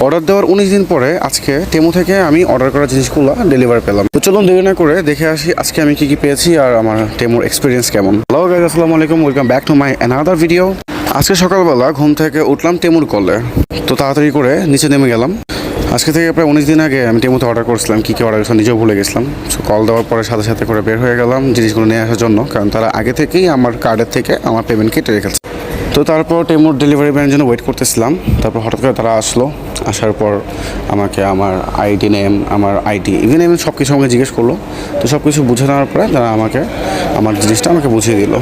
Order দেওয়ার 19 দিন পরে আজকে টেমু থেকে আমি অর্ডার করা জিনিসগুলো ডেলিভারি পেলাম। তো চলুন দেরি না করে দেখে আসি আজকে আমি কি পেয়েছি আর আমার টেমুর এক্সপিরিয়েন্স কেমন। হ্যালো গাইস, আসসালামু আলাইকুম, welcome back to my another video. আজকে সকালবেলা ঘুম থেকে উঠলাম টেমুর কলে, তো তাড়াতাড়ি করে নিচে নেমে গেলাম। আজকে থেকে প্রায় 19 দিন আগে আমি টেমুতে অর্ডার করেছিলাম, কী অর্ডার করেছিলাম নিজেও ভুলে গেছিলাম। সো কল দেওয়ার পরে সাথে সাথে করে বের হয়ে গেলাম জিনিসগুলো নিয়ে আসার জন্য, কারণ তারা আগে থেকেই আমার কার্ডের থেকে আমার পেমেন্ট কেটে রেখেছে। তো তারপর টেমুর ডেলিভারি ম্যানের জন্য ওয়েট করতেছিলাম। তারপর হঠাৎ করে তারা আসলো, আসার পর আমাকে আমার আইডি নেম, আমার আইডি, ইভেন এমন সব কিছু আমাকে জিজ্ঞেস করলো। তো সব কিছু বুঝে নেওয়ার পরে তারা আমাকে আমার জিনিসটা আমাকে বুঝিয়ে দিল।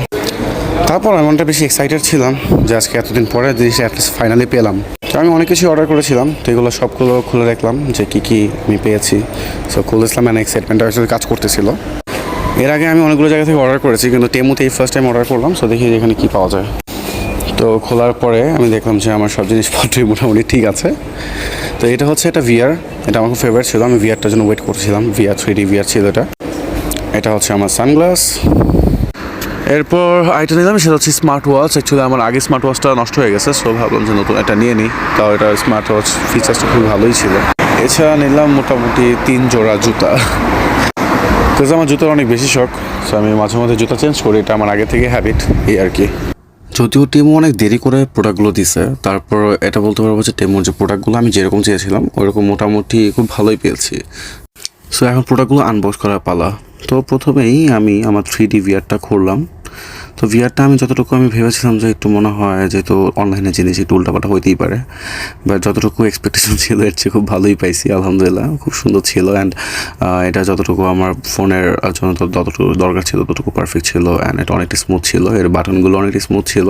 তারপর এমনটা বেশি এক্সাইটেড ছিলাম যে আজকে এতদিন পরে জিনিসটা অ্যাটলিস্ট ফাইনালি পেলাম। তো আমি অনেক কিছু অর্ডার করেছিলাম, তো এগুলো সবগুলো খুলে দেখলাম যে কী আমি পেয়েছি। সো খুলেছিলাম, মানে এক্সাইটমেন্টটা আসলে কাজ করতেছিল। এর আগে আমি অনেকগুলো জায়গা থেকে অর্ডার করেছি, কিন্তু টেমুতে এই ফার্স্ট টাইম অর্ডার করলাম। সো দেখি এখানে কী পাওয়া যায়। তো খোলার পরে আমি দেখলাম যে আমার সব জিনিসপত্রই মোটামুটি ঠিক আছে। তো এটা হচ্ছে একটা ভিআর, এটা আমার খুব ফেভারিট ছিল, আমি ভিআরটার জন্য ওয়েট করছিলাম। ভিআর 3D ভিআর ছিল এটা। এটা হচ্ছে আমার সানগ্লাস। এরপর আইটা নিলাম, সেটা হচ্ছে স্মার্ট ওয়াচ। অ্যাকচুয়ালি আমার আগে স্মার্ট ওয়াচটা নষ্ট হয়ে গেছে, সো ভাবলাম যে নতুন এটা নিয়ে নিই। তাও এটা স্মার্ট ওয়াচ ফিচার্সটা খুব ভালোই ছিল। এছাড়া নিলাম মোটামুটি 3 জোড়া জুতা। তো আমার জুতার অনেক বেশি শখ, সো আমি মাঝে মাঝে জুতা চেঞ্জ করি, এটা আমার আগে থেকে হ্যাবিট, এই আর কি। যদিও টেমু অনেক দেরি করে প্রোডাক্টগুলো দিছে, তারপর এটা বলতে পারবো যে টেমুর যে প্রোডাক্টগুলো আমি যেরকম চেয়েছিলাম ওইরকম মোটামুটি খুব ভালোই পেয়েছি। সো এখন প্রোডাক্টগুলো আনবক্স করার পালা। তো প্রথমেই আমি আমার 3D ভিআরটা খুললাম। তো ভিআরটা আমি যতটুকু আমি ভেবেছিলাম যে একটু মনে হয় যেহেতু অনলাইনে জিনিস একটু উল্টাপাল্টা হইতেই পারে, বাট যতটুকু এক্সপেকটেশন ছিল এর চেয়ে খুব ভালোই পাইছি, আলহামদুলিল্লাহ খুব সুন্দর ছিল। অ্যান্ড এটা যতটুকু আমার ফোনের জন্য যতটুকু দরকার ছিল ততটুকু পারফেক্ট ছিল। অ্যান্ড এটা অনেকটা স্মুথ ছিল, এর বাটনগুলো অনেকটা স্মুথ ছিল,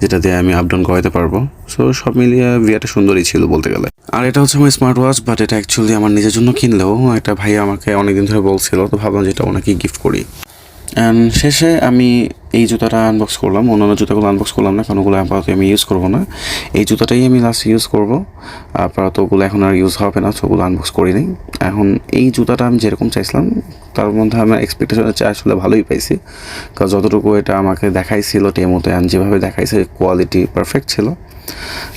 যেটা দিয়ে আমি আপ ডাউন করাতে পারবো। সো সব মিলিয়ে ভিআরটা সুন্দরই ছিল বলতে গেলে। আর এটা হচ্ছে আমার স্মার্ট ওয়াচ, বাট এটা অ্যাকচুয়ালি আমার নিজের জন্য কিনলেও একটা ভাই আমাকে অনেকদিন ধরে বলছিল, তো ভাবলাম যে এটা ওনাকে গিফট করি। অ্যান্ড শেষে আমি এই জুতাটা আনবক্স করলাম, অন্যান্য জুতাগুলো আনবক্স করলাম না, কারণ ওগুলো আপাতত আমি ইউজ করবো না। এই জুতাটাই আমি লাস্ট ইউজ করবো, আপাতত ওগুলো এখন আর ইউজ হবে না, সো ওগুলো আনবক্স করিনি। এখন এই জুতাটা আমি যেরকম চাইছিলাম তার মধ্যে আমার এক্সপেকটেশনের চেয়ে আসলে ভালোই পাইছি, কারণ যতটুকু এটা আমাকে দেখাইছিল টেমোতে অ্যান্ড যেভাবে দেখাইছে কোয়ালিটি পারফেক্ট ছিল।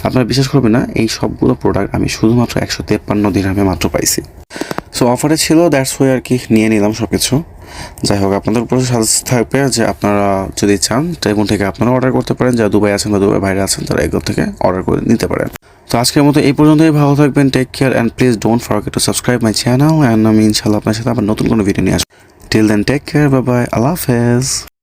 আপনারা বিশ্বাস করবেন না, এই সবগুলো প্রোডাক্ট আমি শুধুমাত্র 153 দিরহামে মাত্র পাইছি। সো অফারে ছিল, দ্যাটস ওয়াই আর কি নিয়ে নিলাম সব কিছু। যাই হোক, আপনাদের উপর সাজেস্ট থাকবে যে আপনারা যদি চান টেমু থেকে আপনারা অর্ডার করতে পারেন, যারা দুবাই আছেন বা দুবাই বাইরে আছেন তারা এগুলো থেকে অর্ডার করে নিতে পারেন। তো আজকের মতো এই পর্যন্তই, ভালো থাকবেন, take care and please don't forget to subscribe my channel. And আমি ইনশাল্লাহ আপনার সাথে আবার নতুন কোনো ভিডিও নিয়ে আসবো। Till then take care, bye bye, আল্লাহ হাফেজ।